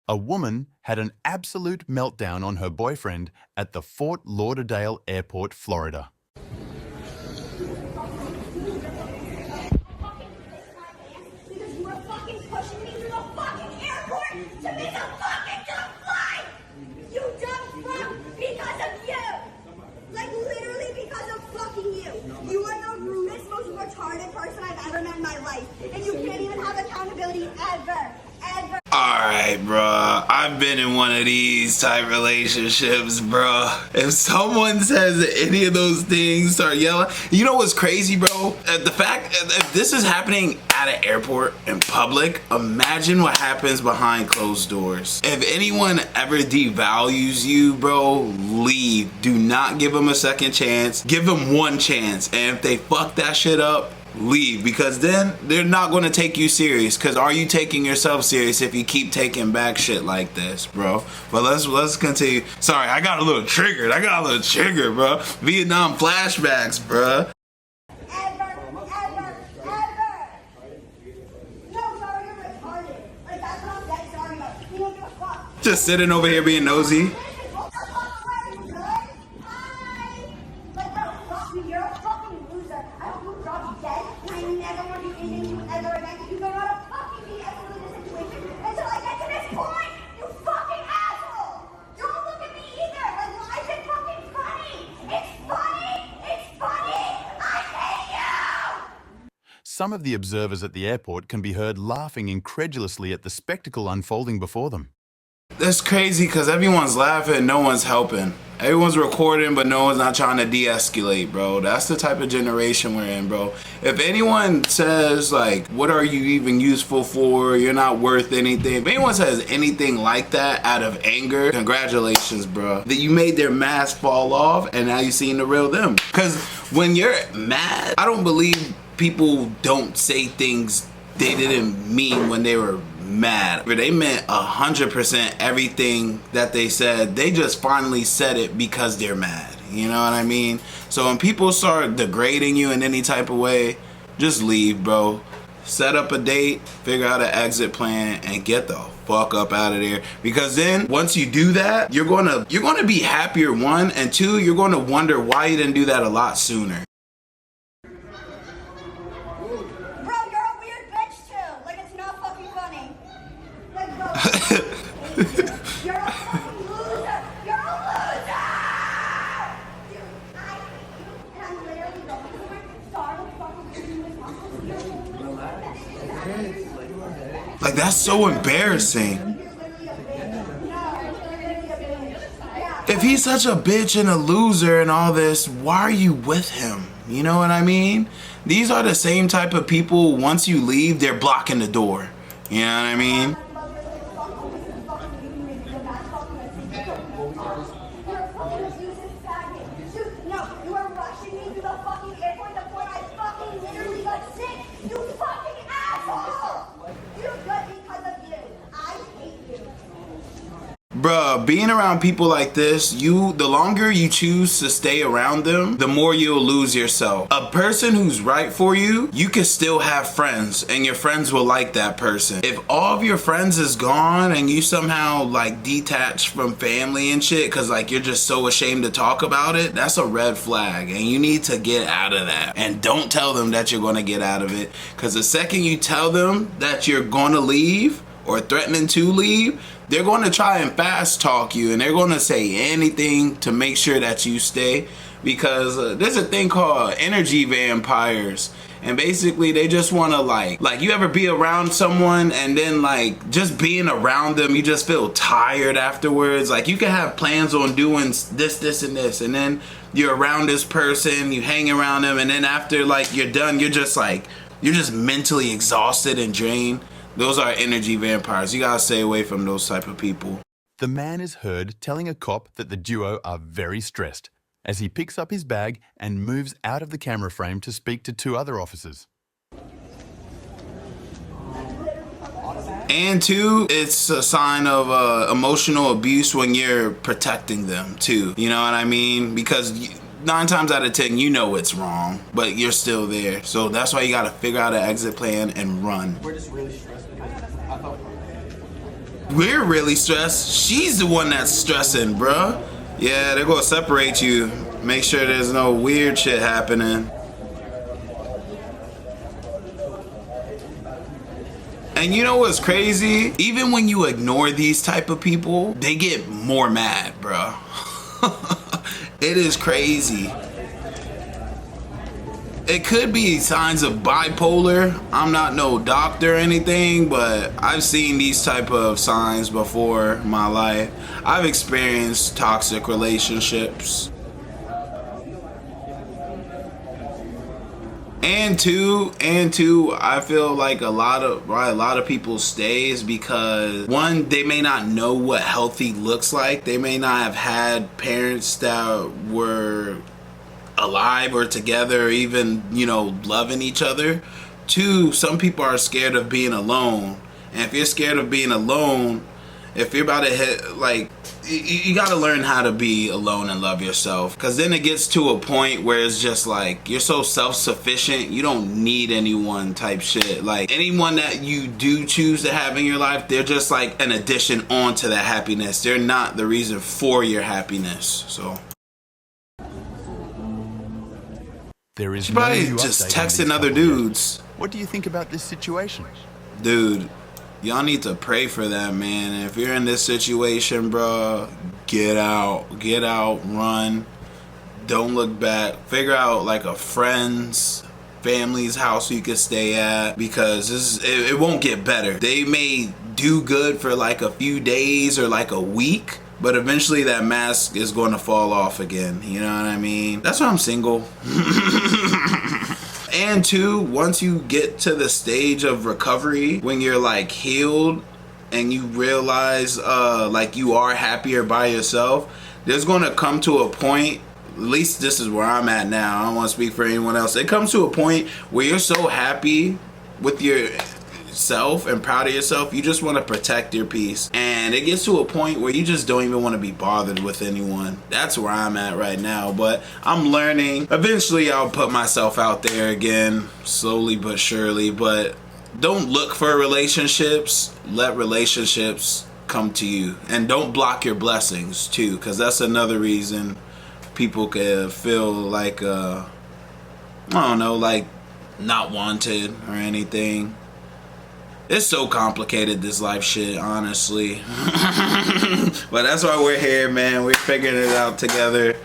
A woman had an absolute meltdown on her boyfriend at the Fort Lauderdale Airport, Florida. Because you were fucking pushing me through the fucking airport to miss a fucking dumb flight! You dumb fuck! Because of you! Like literally because of fucking you! You are the rudest, most retarded person I've ever met in my life. And you can't even have accountability ever. Ever. Alright, bruh. I've been in one of these type relationships, bruh. If someone says any of those things, start yelling. You know what's crazy, bro? The fact, if this is happening at an airport in public, imagine what happens behind closed doors. If anyone ever devalues you, bro, leave. Do not give them a second chance. Give them one chance. And if they fuck that shit up, leave, because then they're not going to take you serious. Because are you taking yourself serious if you keep taking back shit like this, bro? But let's continue. Sorry, I got a little triggered, bro. Vietnam flashbacks, bro. Ever. No, sorry, you're retarded. Like, that's what I'm dead sorry about. You don't give a fuck. Just sitting over here being nosy. You're a fucking loser. I hope you drop dead, and I never want to do anything to you ever again. You don't know how to fucking be ever in this situation until I get to this point. You fucking asshole. Don't look at me either. Like, why is it fucking funny? It's funny. I hate you. Some of the observers at the airport can be heard laughing incredulously at the spectacle unfolding before them. That's crazy because everyone's laughing, no one's helping. Everyone's recording, but no one's not trying to de-escalate, bro. That's the type of generation we're in, bro. If anyone says, like, what are you even useful for? You're not worth anything. If anyone says anything like that out of anger, congratulations, bro. That you made their mask fall off and now you're seeing the real them. Because when you're mad, I don't believe people don't say things they didn't mean when they were mad. They meant 100% everything that they said. They just finally said it because they're mad. You know what I mean? So when people start degrading you in any type of way, just leave, bro. Set up a date, figure out an exit plan, and get the fuck up out of there. Because then once you do that, you're gonna be happier, one, and two, you're gonna wonder why you didn't do that a lot sooner. You're a fucking loser! You're a loser! Dude, I hate you, and I'm literally going to start fucking responsible. Like, that's so embarrassing. If he's such a bitch and a loser and all this, why are you with him? You know what I mean? These are the same type of people, once you leave, they're blocking the door. You know what I mean? Bruh, being around people like this, the longer you choose to stay around them, the more you'll lose yourself. A person who's right for you, you can still have friends, and your friends will like that person. If all of your friends is gone and you somehow like detach from family and shit because like you're just so ashamed to talk about it, that's a red flag, and you need to get out of that. And don't tell them that you're gonna get out of it, because the second you tell them that you're gonna leave or threatening to leave, they're going to try and fast talk you, and they're going to say anything to make sure that you stay, because there's a thing called energy vampires, and basically they just want to like you ever be around someone and then like just being around them you just feel tired afterwards. Like you can have plans on doing this and this, and then you're around this person, you hang around them, and then after like you're done, you're just mentally exhausted and drained. Those are energy vampires. You gotta stay away from those type of people. The man is heard telling a cop that the duo are very stressed as he picks up his bag and moves out of the camera frame to speak to two other officers. And two, it's a sign of emotional abuse when you're protecting them too. You know what I mean? Because 9 times out of 10, you know it's wrong, but you're still there. So that's why you gotta figure out an exit plan and run. We're just really stressed. I thought we're really stressed. She's the one that's stressing, bruh. Yeah, they're gonna separate you. Make sure there's no weird shit happening. And you know what's crazy? Even when you ignore these type of people, they get more mad, bruh. It is crazy. It could be signs of bipolar. I'm not no doctor or anything, but I've seen these type of signs before in my life. I've experienced toxic relationships. And two, I feel like a lot of people stay is because, one, they may not know what healthy looks like. They may not have had parents that were alive or together or even, you know, loving each other. Two, some people are scared of being alone. And if you're scared of being alone, if you're about to hit, like, you got to learn how to be alone and love yourself, because then it gets to a point where it's just like you're so self-sufficient, you don't need anyone type shit. Like, anyone that you do choose to have in your life, they're just like an addition onto that happiness. They're not the reason for your happiness. So There is probably no new just update on texting these other couple yet. dudes. What do you think about this situation? Dude, y'all need to pray for that, man. If you're in this situation, bro, get out, run, don't look back. Figure out like a friend's, family's house you could stay at, because it won't get better. They may do good for like a few days or like a week, but eventually that mask is going to fall off again. You know what I mean? That's why I'm single. And two, once you get to the stage of recovery, when you're like healed and you realize like you are happier by yourself, there's going to come to a point, at least this is where I'm at now, I don't want to speak for anyone else, it comes to a point where you're so happy with yourself and proud of yourself, you just want to protect your peace. And it gets to a point where you just don't even want to be bothered with anyone. That's where I'm at right now, but I'm learning. Eventually I'll put myself out there again, slowly but surely. But don't look for relationships, let relationships come to you. And don't block your blessings too, because that's another reason people can feel like I don't know, like not wanted or anything. It's so complicated, this life shit, honestly. But that's why we're here, man. We're figuring it out together,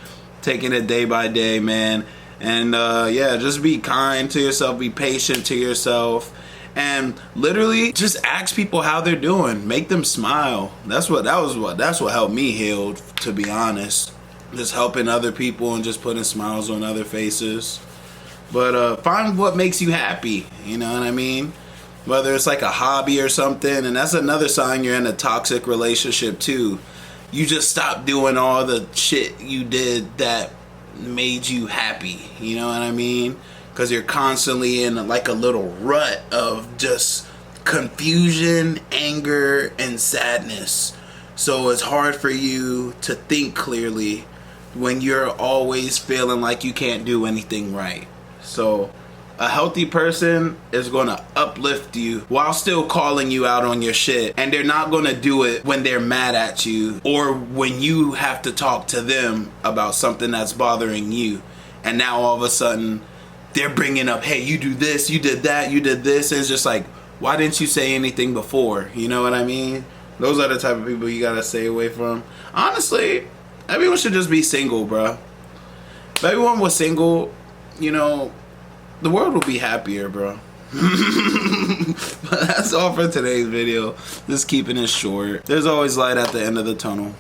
taking it day by day, man. And yeah, just be kind to yourself, be patient to yourself, and literally just ask people how they're doing. Make them smile. That's what helped me heal, to be honest. Just helping other people and just putting smiles on other faces. But find what makes you happy, you know what I mean? Whether it's like a hobby or something, and that's another sign you're in a toxic relationship too. You just stop doing all the shit you did that made you happy, you know what I mean? Because you're constantly in like a little rut of just confusion, anger, and sadness. So it's hard for you to think clearly when you're always feeling like you can't do anything right. So a healthy person is going to uplift you while still calling you out on your shit. And they're not going to do it when they're mad at you or when you have to talk to them about something that's bothering you. And now all of a sudden they're bringing up, hey, you do this, you did that, you did this. And it's just like, why didn't you say anything before? You know what I mean? Those are the type of people you got to stay away from. Honestly, everyone should just be single, bro. If everyone was single, you know, the world will be happier, bro. But that's all for today's video. Just keeping it short. There's always light at the end of the tunnel.